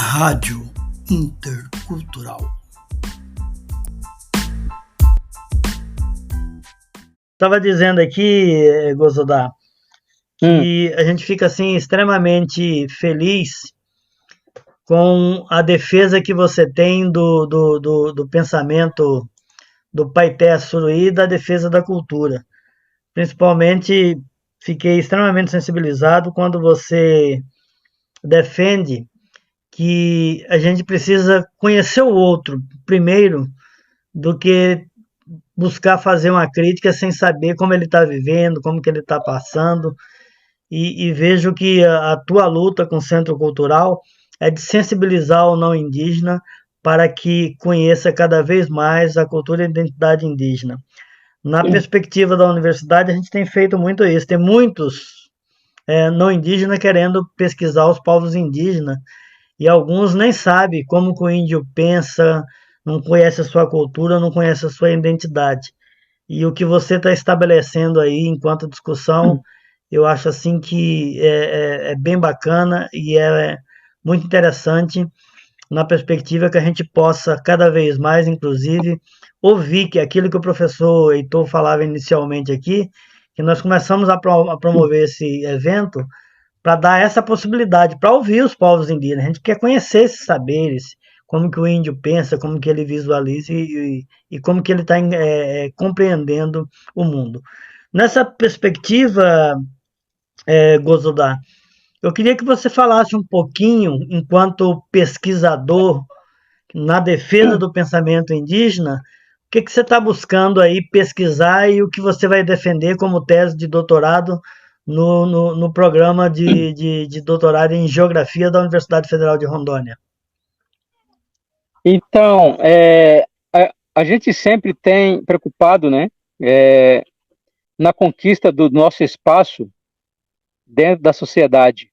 Rádio Intercultural. Estava dizendo aqui, Gozodá, que a gente fica assim extremamente feliz com a defesa que você tem do pensamento do Paité Suruí e da defesa da cultura. Principalmente, fiquei extremamente sensibilizado quando você defende que a gente precisa conhecer o outro primeiro do que buscar fazer uma crítica sem saber como ele está vivendo, como que ele está passando. E vejo que a tua luta com o Centro Cultural é de sensibilizar o não indígena para que conheça cada vez mais a cultura e a identidade indígena. Na perspectiva da universidade, a gente tem feito muito isso. Tem muitos não indígenas querendo pesquisar os povos indígenas, e alguns nem sabem como que o índio pensa, não conhece a sua cultura, não conhece a sua identidade. E o que você está estabelecendo aí enquanto discussão, eu acho assim que é bem bacana e é muito interessante na perspectiva que a gente possa cada vez mais, inclusive, ouvir que aquilo que o professor Heitor falava inicialmente aqui, que nós começamos a promover esse evento para dar essa possibilidade, para ouvir os povos indígenas. A gente quer conhecer esses saberes, como que o índio pensa, como que ele visualiza e como que ele está compreendendo o mundo. Nessa perspectiva, Gozodá, eu queria que você falasse um pouquinho, enquanto pesquisador, na defesa do pensamento indígena, o que você está buscando aí pesquisar e o que você vai defender como tese de doutorado no programa de doutorado em Geografia da Universidade Federal de Rondônia. Então, a gente sempre tem preocupado, né, na conquista do nosso espaço dentro da sociedade.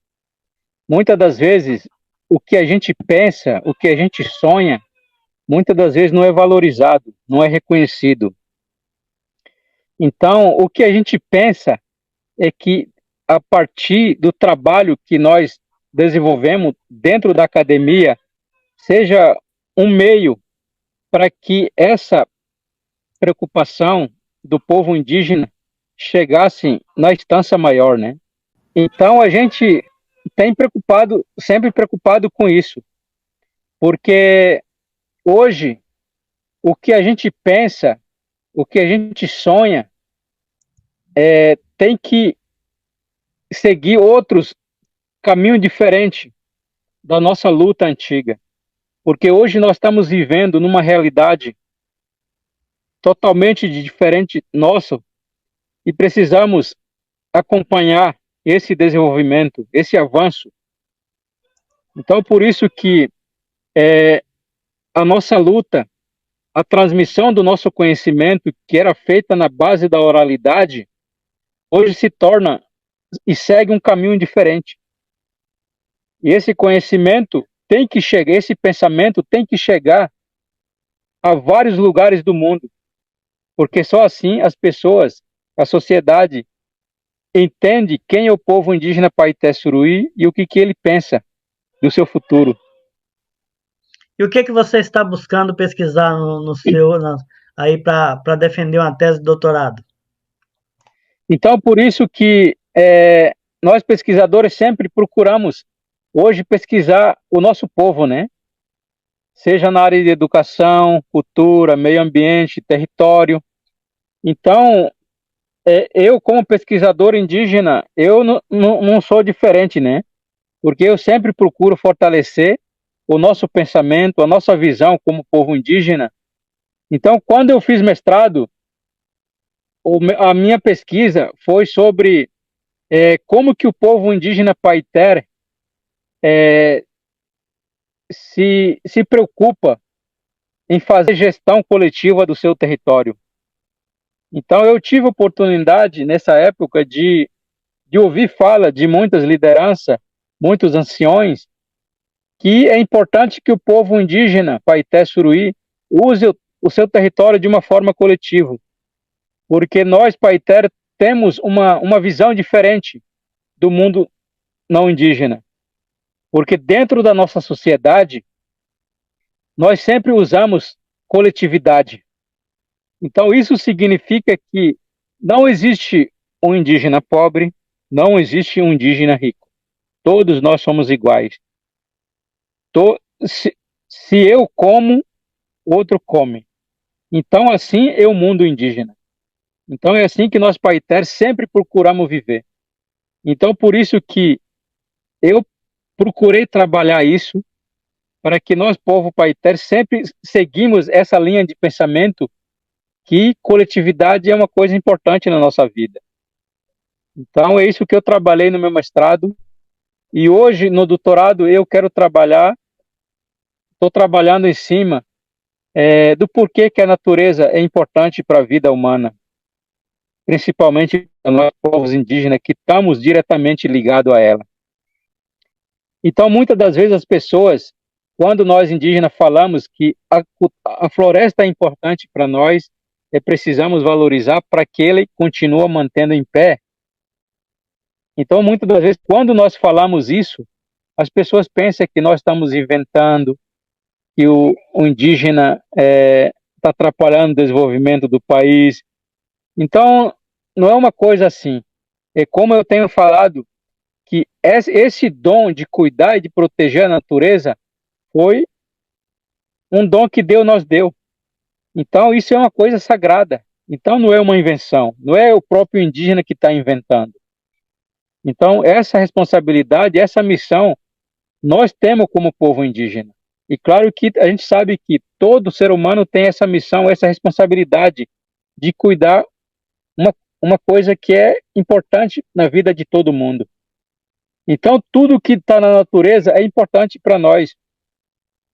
Muitas das vezes, o que a gente pensa, o que a gente sonha, muitas das vezes não é valorizado, não é reconhecido. Então, o que a gente pensa é que, a partir do trabalho que nós desenvolvemos dentro da academia, seja um meio para que essa preocupação do povo indígena chegasse na instância maior, né? Então, a gente tem sempre preocupado com isso, porque hoje o que a gente pensa, o que a gente sonha, tem que seguir outros caminhos diferentes da nossa luta antiga, porque hoje nós estamos vivendo numa realidade totalmente diferente nosso e precisamos acompanhar esse desenvolvimento, esse avanço. Então, por isso que a nossa luta, a transmissão do nosso conhecimento, que era feita na base da oralidade, hoje se torna e segue um caminho diferente. E esse conhecimento tem que chegar, esse pensamento tem que chegar a vários lugares do mundo, porque só assim as pessoas, a sociedade, entende quem é o povo indígena Paité Suruí e o que ele pensa do seu futuro. E o que você está buscando pesquisar aí para defender uma tese de doutorado? Então, por isso que nós pesquisadores sempre procuramos hoje pesquisar o nosso povo, né? Seja na área de educação, cultura, meio ambiente, território. Então, eu como pesquisador indígena, eu não sou diferente, né? Porque eu sempre procuro fortalecer o nosso pensamento, a nossa visão como povo indígena. Então, quando eu fiz mestrado, a minha pesquisa foi sobre como que o povo indígena Paiter se preocupa em fazer gestão coletiva do seu território. Então, eu tive a oportunidade, nessa época, de ouvir fala de muitas lideranças, muitos anciões, que é importante que o povo indígena Paité Suruí use o seu território de uma forma coletiva, porque nós, Paité, temos uma visão diferente do mundo não indígena. Porque dentro da nossa sociedade, nós sempre usamos coletividade. Então, isso significa que não existe um indígena pobre, não existe um indígena rico. Todos nós somos iguais. To- se, se eu como, outro come. Então, assim é o mundo indígena. Então, é assim que nós, Paiter, sempre procuramos viver. Então, por isso que eu procurei trabalhar isso, para que nós, povo Paiter, sempre seguimos essa linha de pensamento que coletividade é uma coisa importante na nossa vida. Então, é isso que eu trabalhei no meu mestrado. E hoje, no doutorado, eu quero trabalhar, estou trabalhando em cima do porquê que a natureza é importante para a vida humana, principalmente para nós, povos indígenas, que estamos diretamente ligados a ela. Então, muitas das vezes as pessoas, quando nós indígenas falamos que a floresta é importante para nós, precisamos valorizar para que ele continue mantendo em pé. Então, muitas das vezes, quando nós falamos isso, as pessoas pensam que nós estamos inventando, que o indígena está atrapalhando o desenvolvimento do país. Então, não é uma coisa assim. É como eu tenho falado, que esse dom de cuidar e de proteger a natureza foi um dom que Deus nos deu. Então, isso é uma coisa sagrada. Então, não é uma invenção, não é o próprio indígena que está inventando. Então, essa responsabilidade, essa missão, nós temos como povo indígena. E claro que a gente sabe que todo ser humano tem essa missão, essa responsabilidade de cuidar uma coisa que é importante na vida de todo mundo. Então, tudo que está na natureza é importante para nós,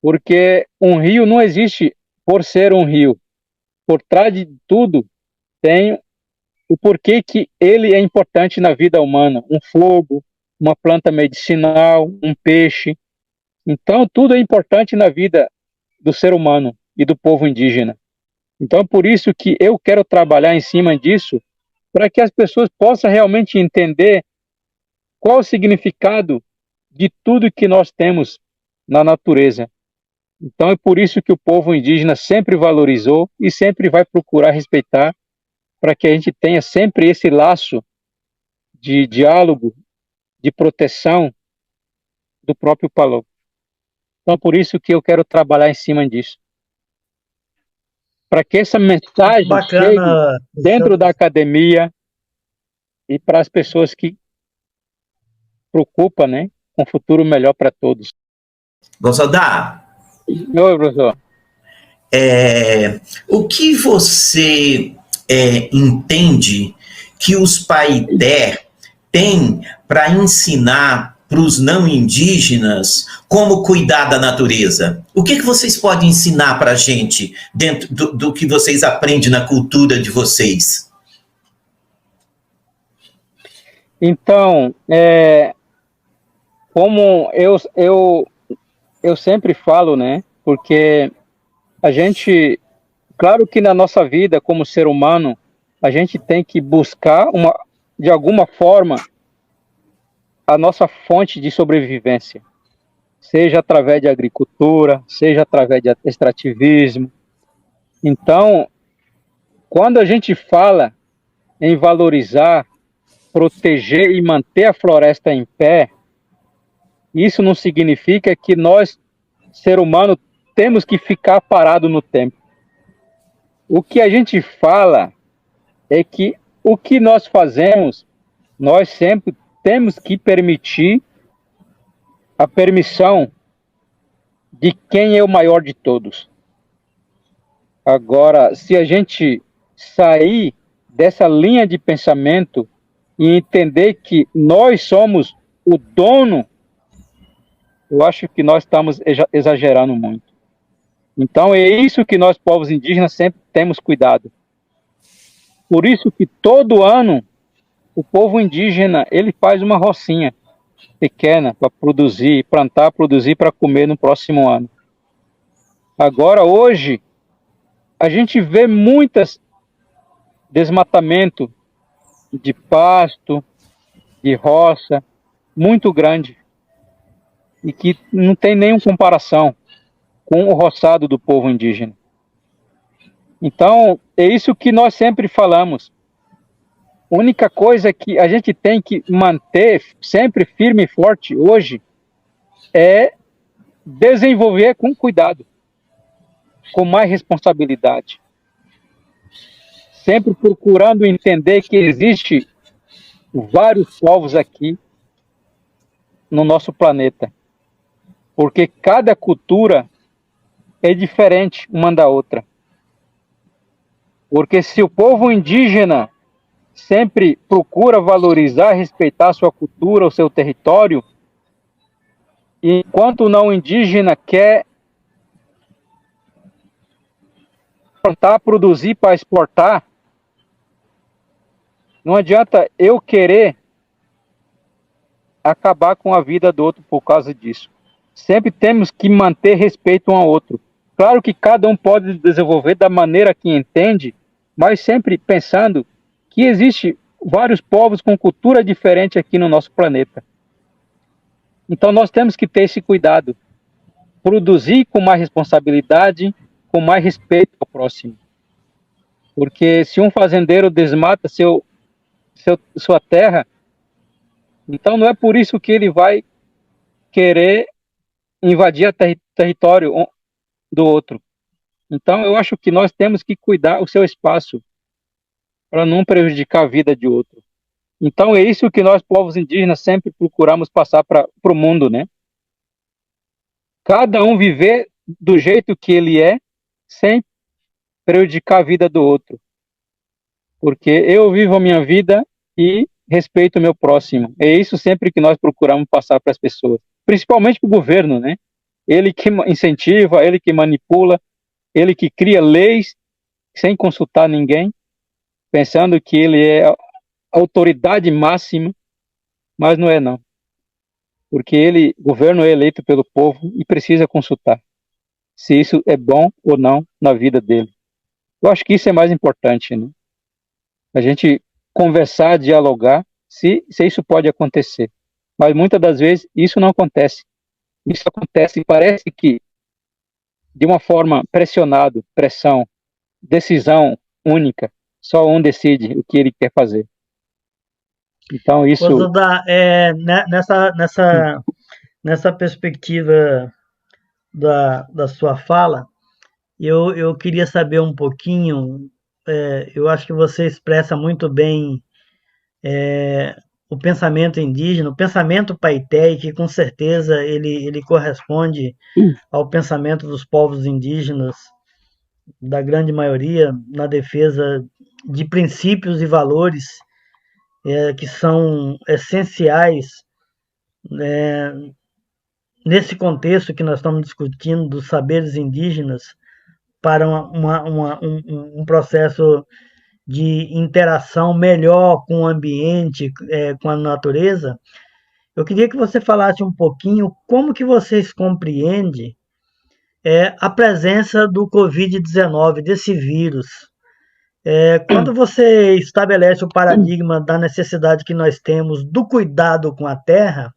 porque um rio não existe por ser um rio. Por trás de tudo tem o porquê que ele é importante na vida humana. Um fogo, uma planta medicinal, um peixe. Então, tudo é importante na vida do ser humano e do povo indígena. Então, por isso que eu quero trabalhar em cima disso, para que as pessoas possam realmente entender qual o significado de tudo que nós temos na natureza. Então, é por isso que o povo indígena sempre valorizou e sempre vai procurar respeitar, para que a gente tenha sempre esse laço de diálogo, de proteção do próprio Palop. Então, por isso que eu quero trabalhar em cima disso. Para que essa mensagem chegue Bacana. dentro da academia e para as pessoas que preocupam, né, com um futuro melhor para todos. Gonçalves, Oi, professor. O que você entende que os Paiter têm para ensinar para os não indígenas como cuidar da natureza? O que vocês podem ensinar para a gente dentro do que vocês aprendem na cultura de vocês? Então, como eu sempre falo, né? Porque a gente, claro que na nossa vida como ser humano, a gente tem que buscar de alguma forma a nossa fonte de sobrevivência, seja através de agricultura, seja através de extrativismo. Então, quando a gente fala em valorizar, proteger e manter a floresta em pé, isso não significa que nós, ser humano, temos que ficar parado no tempo. O que a gente fala é que o que nós fazemos, nós sempre temos que permitir a permissão de quem é o maior de todos. Agora, se a gente sair dessa linha de pensamento e entender que nós somos o dono, eu acho que nós estamos exagerando muito. Então, é isso que nós, povos indígenas, sempre temos cuidado. Por isso que todo ano, o povo indígena, ele faz uma rocinha pequena para produzir, plantar, produzir para comer no próximo ano. Agora, hoje, a gente vê muitas desmatamento de pasto, de roça, muito grande. e que não tem nenhuma comparação com o roçado do povo indígena. Então, é isso que nós sempre falamos. A única coisa que a gente tem que manter sempre firme e forte hoje é desenvolver com cuidado, com mais responsabilidade. Sempre procurando entender que existe vários povos aqui no nosso planeta. Porque cada cultura é diferente uma da outra. Porque se o povo indígena sempre procura valorizar, respeitar a sua cultura, o seu território, enquanto o não indígena quer plantar, produzir para exportar, não adianta eu querer acabar com a vida do outro por causa disso. Sempre temos que manter respeito um ao outro. Claro que cada um pode desenvolver da maneira que entende, mas sempre pensando que existe vários povos com cultura diferente aqui no nosso planeta. Então nós temos que ter esse cuidado, produzir com mais responsabilidade, com mais respeito ao próximo. Porque se um fazendeiro desmata sua terra, então não é por isso que ele vai querer invadir o território do outro. Então eu acho que nós temos que cuidar o seu espaço para não prejudicar a vida de outro. Então é isso que nós, povos indígenas, sempre procuramos passar para o mundo, né? Cada um viver do jeito que ele é, sem prejudicar a vida do outro. Porque eu vivo a minha vida e respeito o meu próximo. É isso sempre que nós procuramos passar para as pessoas. Principalmente para o governo, né? Ele que incentiva, ele que manipula, ele que cria leis sem consultar ninguém, pensando que ele é a autoridade máxima, mas não é não. Porque o governo é eleito pelo povo e precisa consultar se isso é bom ou não na vida dele. Eu acho que isso é mais importante, né? A gente conversar, dialogar, se isso pode acontecer. Mas muitas das vezes isso não acontece. Isso acontece e parece que de uma forma pressionado, pressão, decisão única, só um decide o que ele quer fazer. Então isso... Osodá, nessa perspectiva da sua fala, eu queria saber um pouquinho, eu acho que você expressa muito bem o pensamento indígena, o pensamento Paitéi, que com certeza ele corresponde ao pensamento dos povos indígenas, da grande maioria, na defesa de princípios e valores que são essenciais nesse contexto que nós estamos discutindo dos saberes indígenas para um processo de interação melhor com o ambiente, com a natureza. Eu queria que você falasse um pouquinho como que vocês compreendem a presença do Covid-19, desse vírus. Quando você estabelece o paradigma da necessidade que nós temos do cuidado com a terra,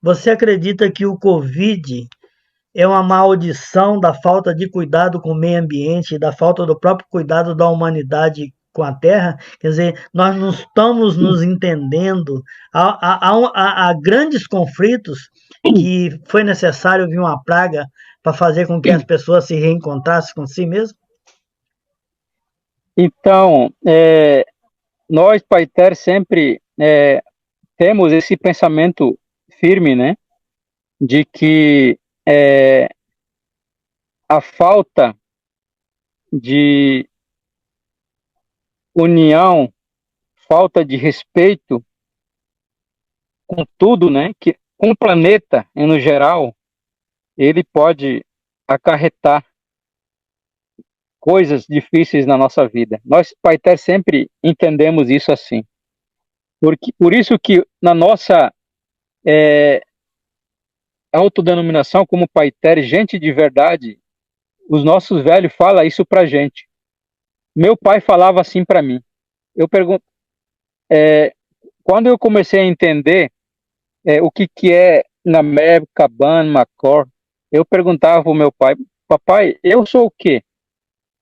você acredita que o Covid é uma maldição da falta de cuidado com o meio ambiente, da falta do próprio cuidado da humanidade com a terra? Quer dizer, nós não estamos nos entendendo. Há grandes conflitos que foi necessário vir uma praga para fazer com que as pessoas se reencontrassem com si mesmas? Então, nós, Paiter, sempre temos esse pensamento firme, né, de que a falta de união, falta de respeito com tudo, né, com o planeta, no geral, ele pode acarretar coisas difíceis na nossa vida. Nós, Paiter, sempre entendemos isso assim. Por isso que na nossa autodenominação como Paiter, gente de verdade, os nossos velhos falam isso pra gente. Meu pai falava assim para mim. Eu pergunto, quando eu comecei a entender o que é Nameb, Caban, Macor. Eu perguntava ao meu pai, papai, eu sou o quê?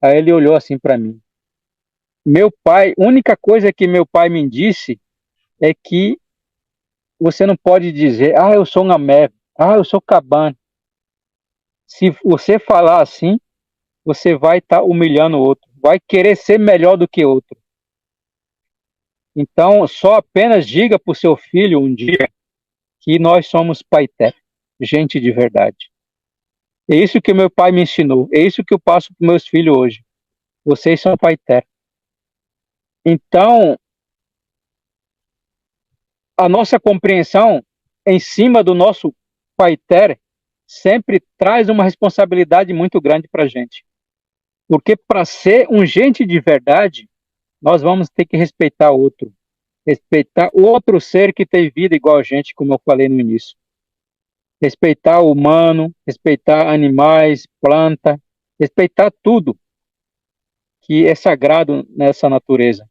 Aí ele olhou assim para mim. Meu pai, única coisa que meu pai me disse é que você não pode dizer, eu sou Nameb, eu sou Caban. Se você falar assim, você vai estar humilhando o outro, vai querer ser melhor do que outro. Então, só apenas diga para o seu filho um dia que nós somos paité, gente de verdade. É isso que meu pai me ensinou, é isso que eu passo para meus filhos hoje. Vocês são paité. Então, a nossa compreensão em cima do nosso paité sempre traz uma responsabilidade muito grande para a gente. Porque para ser um gente de verdade, nós vamos ter que respeitar outro. Respeitar outro ser que tem vida igual a gente, como eu falei no início. Respeitar o humano, respeitar animais, planta, respeitar tudo que é sagrado nessa natureza.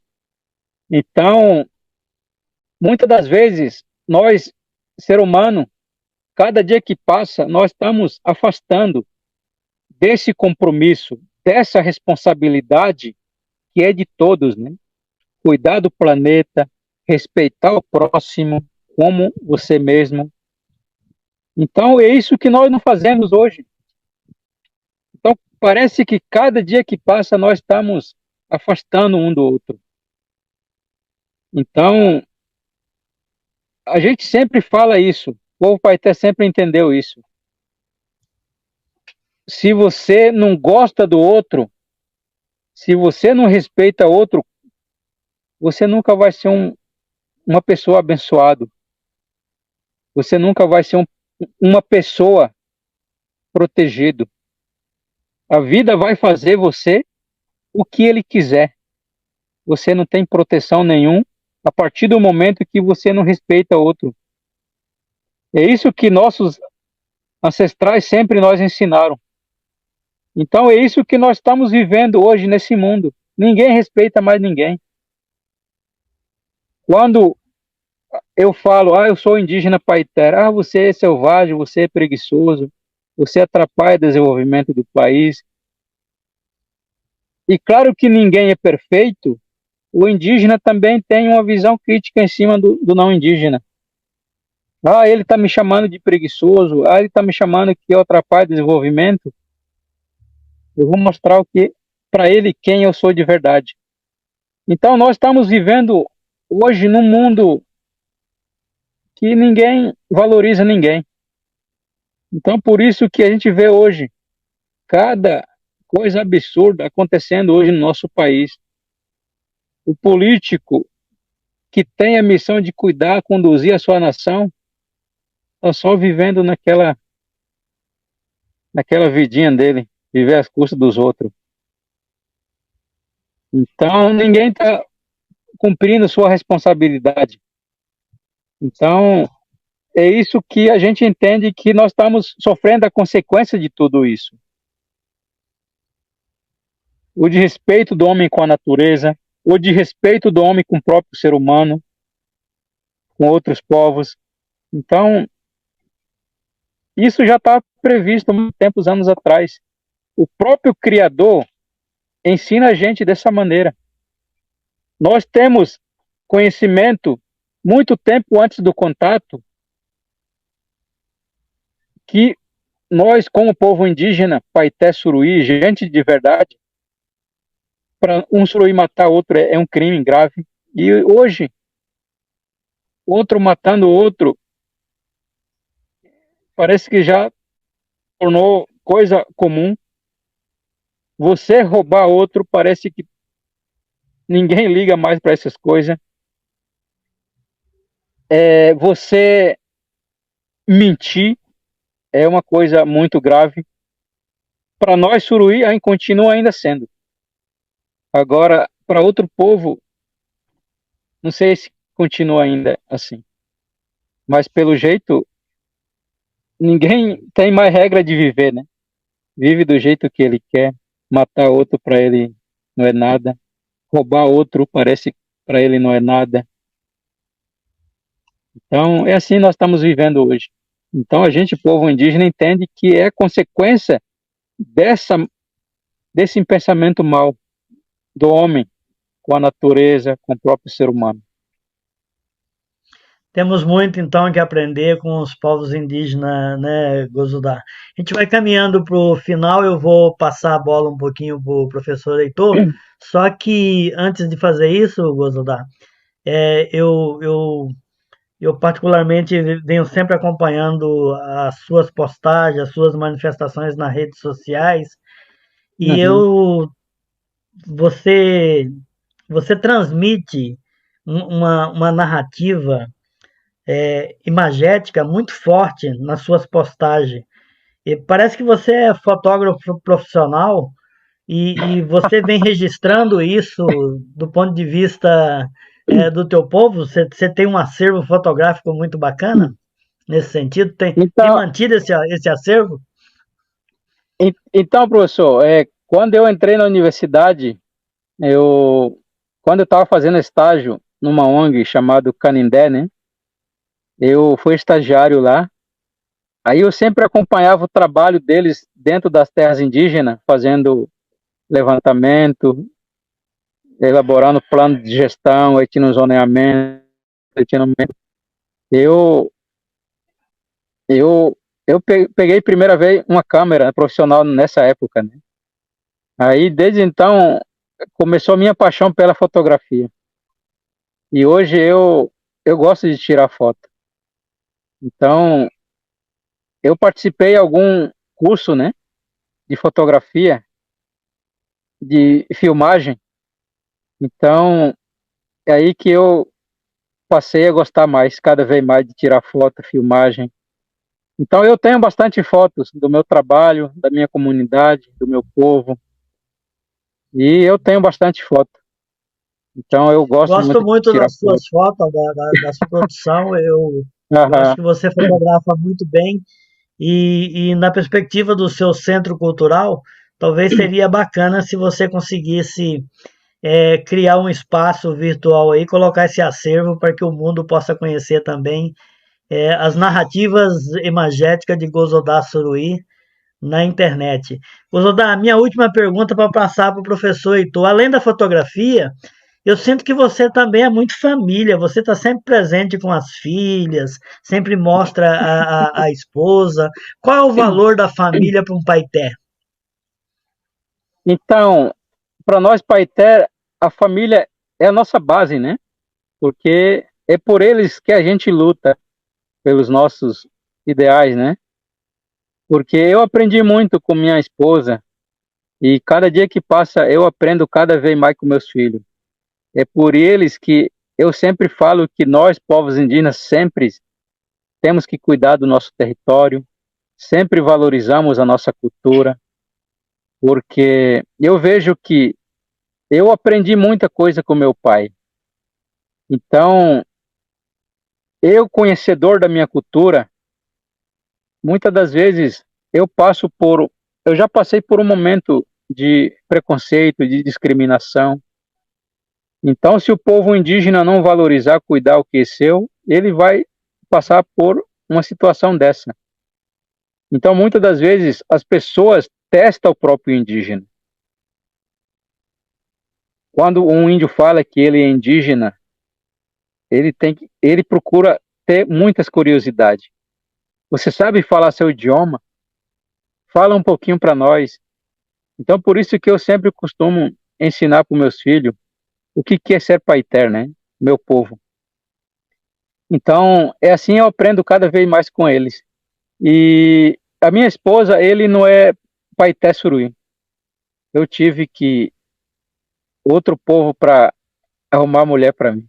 Então, muitas das vezes, nós, ser humano, cada dia que passa, nós estamos afastando desse compromisso, dessa responsabilidade que é de todos, né? Cuidar do planeta, respeitar o próximo como você mesmo. Então, é isso que nós não fazemos hoje. Então, parece que cada dia que passa, nós estamos afastando um do outro. Então, a gente sempre fala isso. O povo Paité sempre entendeu isso. Se você não gosta do outro, se você não respeita outro, você nunca vai ser uma pessoa abençoada. Você nunca vai ser uma pessoa protegido. A vida vai fazer você o que ele quiser. Você não tem proteção nenhuma a partir do momento que você não respeita outro. É isso que nossos ancestrais sempre nos ensinaram. Então é isso que nós estamos vivendo hoje nesse mundo. Ninguém respeita mais ninguém. Quando eu falo, eu sou indígena paiter, você é selvagem, você é preguiçoso, você atrapalha o desenvolvimento do país. E claro que ninguém é perfeito, o indígena também tem uma visão crítica em cima do não indígena. Ele está me chamando de preguiçoso, ele está me chamando que eu atrapalho o desenvolvimento. Eu vou mostrar o que para ele quem eu sou de verdade. Então nós estamos vivendo hoje num mundo que ninguém valoriza ninguém. Então por isso que a gente vê hoje cada coisa absurda acontecendo hoje no nosso país. O político que tem a missão de cuidar, conduzir a sua nação, está só vivendo naquela vidinha dele, viver às custas dos outros. Então ninguém está cumprindo sua responsabilidade. Então é isso que a gente entende, que nós estamos sofrendo a consequência de tudo isso. O desrespeito do homem com a natureza, o desrespeito do homem com o próprio ser humano, com outros povos. Então, isso já está previsto há muito tempos, anos atrás. O próprio Criador ensina a gente dessa maneira. Nós temos conhecimento muito tempo antes do contato que nós, como povo indígena, Paité Suruí, gente de verdade, para um suruí matar outro é um crime grave. E hoje, outro matando outro, parece que já tornou coisa comum. Você roubar outro, parece que ninguém liga mais para essas coisas. Você mentir é uma coisa muito grave. Para nós, suruí, continua ainda sendo. Agora, para outro povo, não sei se continua ainda assim. Mas, pelo jeito, ninguém tem mais regra de viver, né? Vive do jeito que ele quer. Matar outro para ele não é nada. Roubar outro parece que para ele não é nada. Então, é assim nós estamos vivendo hoje. Então a gente, povo indígena, entende que é consequência desse pensamento mau do homem com a natureza, com o próprio ser humano. Temos muito então que aprender com os povos indígenas, né, Gozudá? A gente vai caminhando para o final, eu vou passar a bola um pouquinho para o professor Heitor, só que antes de fazer isso, Gozudá, é, eu particularmente venho sempre acompanhando as suas postagens, as suas manifestações nas redes sociais, e Uhum. você, você transmite uma narrativa imagética muito forte nas suas postagens. E parece que você é fotógrafo profissional e você vem registrando isso do ponto de vista do teu povo. Você tem um acervo fotográfico muito bacana nesse sentido? Tem Então, mantido esse acervo? então, professor, quando eu entrei na universidade, quando eu estava fazendo estágio numa ONG chamado Canindé, né? Eu fui estagiário lá. Aí eu sempre acompanhava o trabalho deles dentro das terras indígenas, fazendo levantamento, elaborando plano de gestão, etnozoneamento, etnomento. Eu, eu peguei primeira vez uma câmera profissional nessa época, né? Aí, desde então, começou a minha paixão pela fotografia. E hoje eu gosto de tirar foto. Então, eu participei de algum curso, né, de fotografia, de filmagem. Então, é aí que eu passei a gostar mais, cada vez mais, de tirar foto, filmagem. Então, eu tenho bastante fotos do meu trabalho, da minha comunidade, do meu povo, e eu tenho bastante foto. Então, eu gosto Gosto muito de muito tirar das suas foto. fotos, da sua produção. Eu acho Aham. que você fotografa muito bem. E na perspectiva do seu centro cultural, talvez seria bacana se você conseguisse criar um espaço virtual aí, colocar esse acervo para que o mundo possa conhecer também as narrativas imagéticas de Gozodá Suruí na internet. Gozodá, minha última pergunta para passar para o professor Heitor. Além da fotografia, eu sinto que você também é muito família, você está sempre presente com as filhas, sempre mostra a esposa. Qual é o valor da família para um paité? Então, para nós, Paiter, a família é a nossa base, né? Porque é por eles que a gente luta pelos nossos ideais, né? Porque eu aprendi muito com minha esposa e cada dia que passa eu aprendo cada vez mais com meus filhos. É por eles que eu sempre falo que nós, povos indígenas, sempre temos que cuidar do nosso território, sempre valorizamos a nossa cultura, porque eu vejo que eu aprendi muita coisa com meu pai. Então, eu, conhecedor da minha cultura, muitas das vezes eu já passei por um momento de preconceito, de discriminação. Então, se o povo indígena não valorizar, cuidar o que é seu, ele vai passar por uma situação dessa. Então, muitas das vezes, as pessoas testam o próprio indígena. Quando um índio fala que ele é indígena, ele procura ter muitas curiosidades. Você sabe falar seu idioma? Fala um pouquinho para nós. Então, por isso que eu sempre costumo ensinar para os meus filhos o que é ser paiter, né? Meu povo. Então, é assim eu aprendo cada vez mais com eles. E a minha esposa, ele não é paiter suruí. Eu tive que outro povo para arrumar mulher para mim.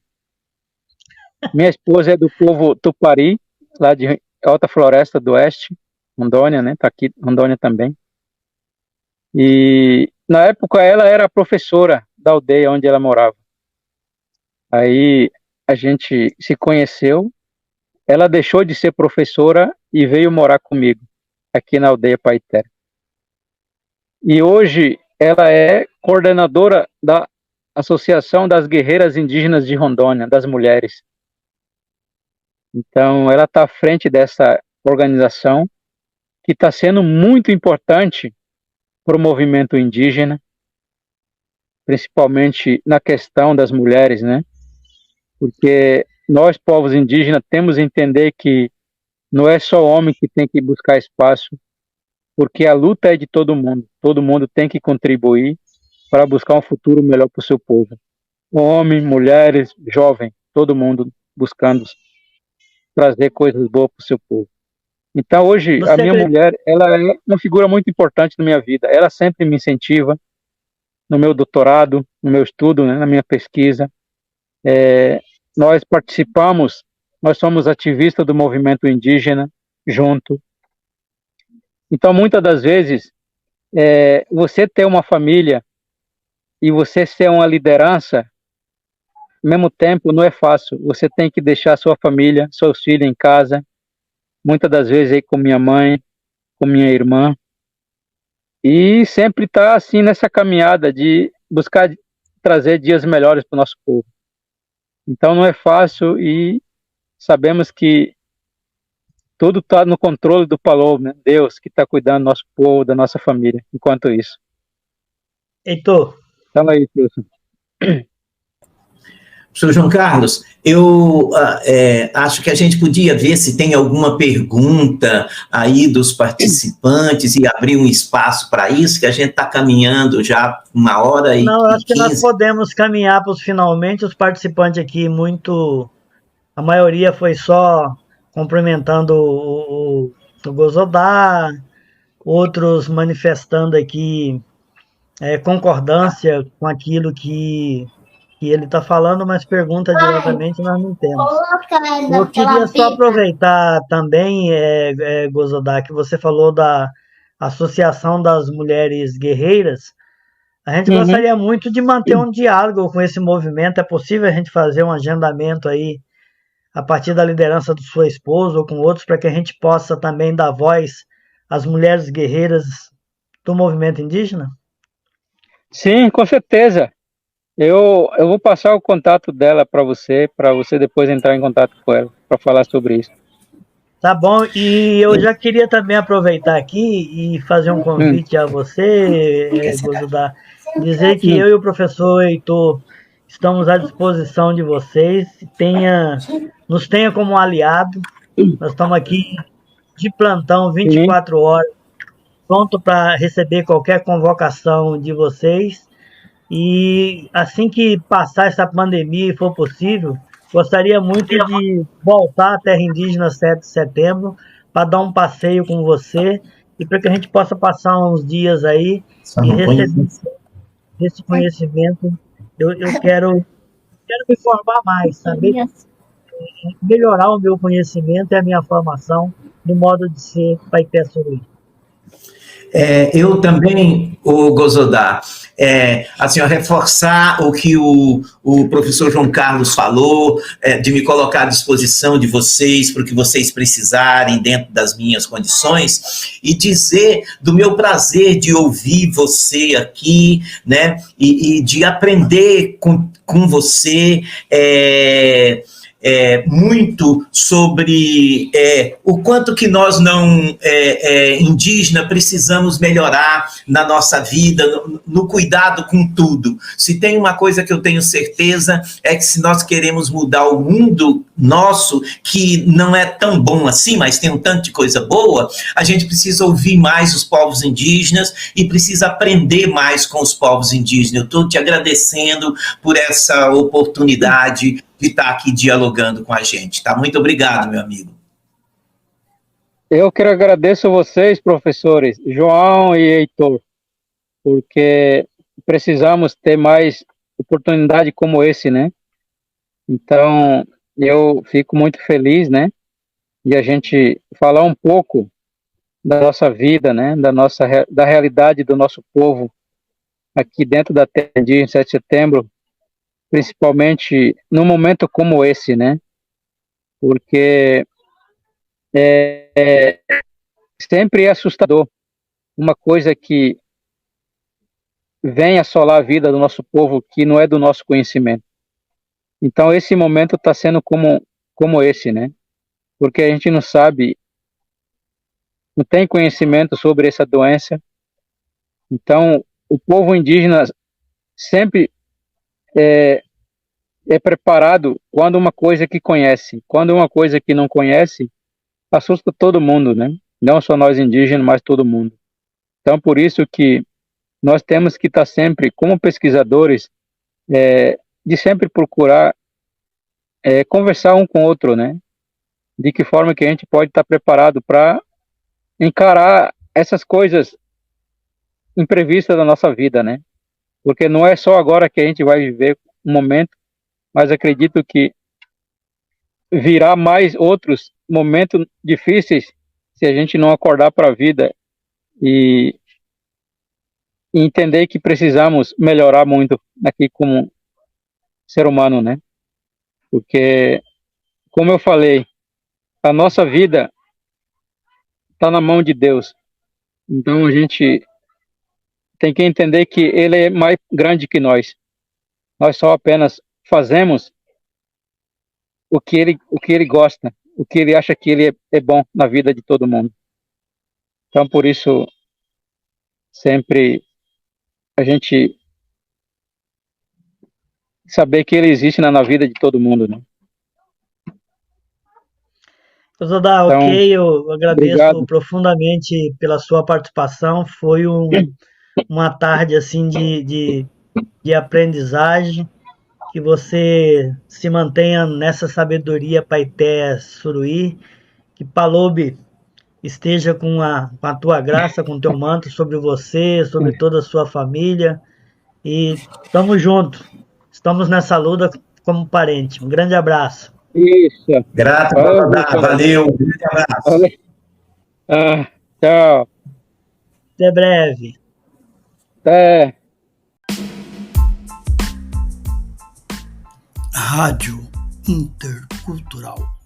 Minha esposa é do povo Tupari, lá de Alta Floresta do Oeste, Rondônia, né? Tá aqui, Rondônia também. E na época ela era professora da aldeia onde ela morava. Aí a gente se conheceu, ela deixou de ser professora e veio morar comigo aqui na aldeia Paité. E hoje ela é coordenadora da Associação das Guerreiras Indígenas de Rondônia, das mulheres. Então ela está à frente dessa organização que está sendo muito importante para o movimento indígena, principalmente na questão das mulheres, né? Porque nós, povos indígenas, temos que entender que não é só o homem que tem que buscar espaço, porque a luta é de todo mundo tem que contribuir para buscar um futuro melhor para o seu povo. Homem, mulheres, jovem, todo mundo buscando trazer coisas boas para o seu povo. Então hoje a minha mulher, ela é uma figura muito importante na minha vida. Ela sempre me incentiva no meu doutorado, no meu estudo, né, na minha pesquisa. Nós participamos, nós somos ativistas do movimento indígena junto. Então muitas das vezes você ter uma família e você ser uma liderança, ao mesmo tempo não é fácil. Você tem que deixar sua família, seus filhos em casa, muitas das vezes aí com minha mãe, com minha irmã, e sempre estar assim nessa caminhada de buscar trazer dias melhores para o nosso povo. Então não é fácil e sabemos que tudo está no controle do Paloma, né? Deus que está cuidando do nosso povo, da nossa família, enquanto isso. Heitor. Fala aí, Wilson. Professor João Carlos, eu acho que a gente podia ver se tem alguma pergunta aí dos participantes e abrir um espaço para isso, que a gente está caminhando já 1h15. Não, acho que nós podemos caminhar para os finalmente. Os participantes aqui, a maioria foi só cumprimentando o Gozodá, outros manifestando aqui concordância com aquilo que ele está falando, mas pergunta diretamente nós não temos. Eu queria só aproveitar também, Gozodá, que você falou da Associação das Mulheres Guerreiras. A gente gostaria muito de manter um diálogo com esse movimento. É possível a gente fazer um agendamento aí a partir da liderança do seu esposo ou com outros, para que a gente possa também dar voz às mulheres guerreiras do movimento indígena? Sim, com certeza. Eu vou passar o contato dela para você depois entrar em contato com ela, para falar sobre isso. Tá bom, e eu já queria também aproveitar aqui e fazer um convite a você, Gozodá, dizer que eu e o professor Heitor estamos à disposição de vocês, nos tenha como aliado. Nós estamos aqui de plantão 24 horas, pronto para receber qualquer convocação de vocês. E assim que passar essa pandemia e for possível, gostaria muito de voltar à Terra Indígena 7 de setembro para dar um passeio com você e para que a gente possa passar uns dias aí e receber esse conhecimento. Eu quero me formar mais, saber melhorar o meu conhecimento e a minha formação no modo de ser Paipé-Soroi. Eu também, o Gozodá, assim, reforçar o que o professor João Carlos falou, de me colocar à disposição de vocês para o que vocês precisarem dentro das minhas condições, e dizer do meu prazer de ouvir você aqui, né, e de aprender com você, muito sobre o quanto que nós não indígenas precisamos melhorar na nossa vida, no cuidado com tudo. Se tem uma coisa que eu tenho certeza é que se nós queremos mudar o mundo nosso, que não é tão bom assim, mas tem um tanto de coisa boa, a gente precisa ouvir mais os povos indígenas e precisa aprender mais com os povos indígenas. Eu estou te agradecendo por essa oportunidade de estar aqui dialogando com a gente. Tá? Muito obrigado, meu amigo. Eu quero agradecer a vocês, professores, João e Heitor, porque precisamos ter mais oportunidade como esse, né? Então, eu fico muito feliz, né, de a gente falar um pouco da nossa vida, né, da realidade do nosso povo aqui dentro da Terra Indígena 7 de setembro, principalmente num momento como esse, né? Porque sempre é assustador uma coisa que vem assolar a vida do nosso povo que não é do nosso conhecimento. Então esse momento está sendo como esse, né? Porque a gente não sabe não tem conhecimento sobre essa doença. Então, o povo indígena sempre é preparado quando uma coisa que conhece. Quando uma coisa que não conhece, assusta todo mundo, né? Não só nós indígenas, mas todo mundo. Então, por isso que nós temos que estar sempre, como pesquisadores, de sempre procurar conversar um com o outro, né? De que forma que a gente pode estar preparado para encarar essas coisas imprevistas da nossa vida, né? Porque não é só agora que a gente vai viver um momento, mas acredito que virá mais outros momentos difíceis se a gente não acordar para a vida e entender que precisamos melhorar muito aqui como ser humano, né? Porque, como eu falei, a nossa vida está na mão de Deus. Então a gente tem que entender que Ele é mais grande que nós. Nós só apenas fazemos o que ele gosta, o que ele acha que ele é bom na vida de todo mundo. Então, por isso, sempre a gente saber que ele existe na vida de todo mundo, né? Zodá, Então, ok, eu agradeço obrigado. profundamente pela sua participação. Foi uma tarde assim de aprendizagem. Que você se mantenha nessa sabedoria Paité Suruí, que Palobe esteja com a tua graça, com o teu manto sobre você, sobre toda a sua família. E estamos juntos. Estamos nessa luta como parente. Um grande abraço. Isso. Grato, valeu, um grande abraço. Valeu. Tchau. Até breve. Até. Rádio Intercultural.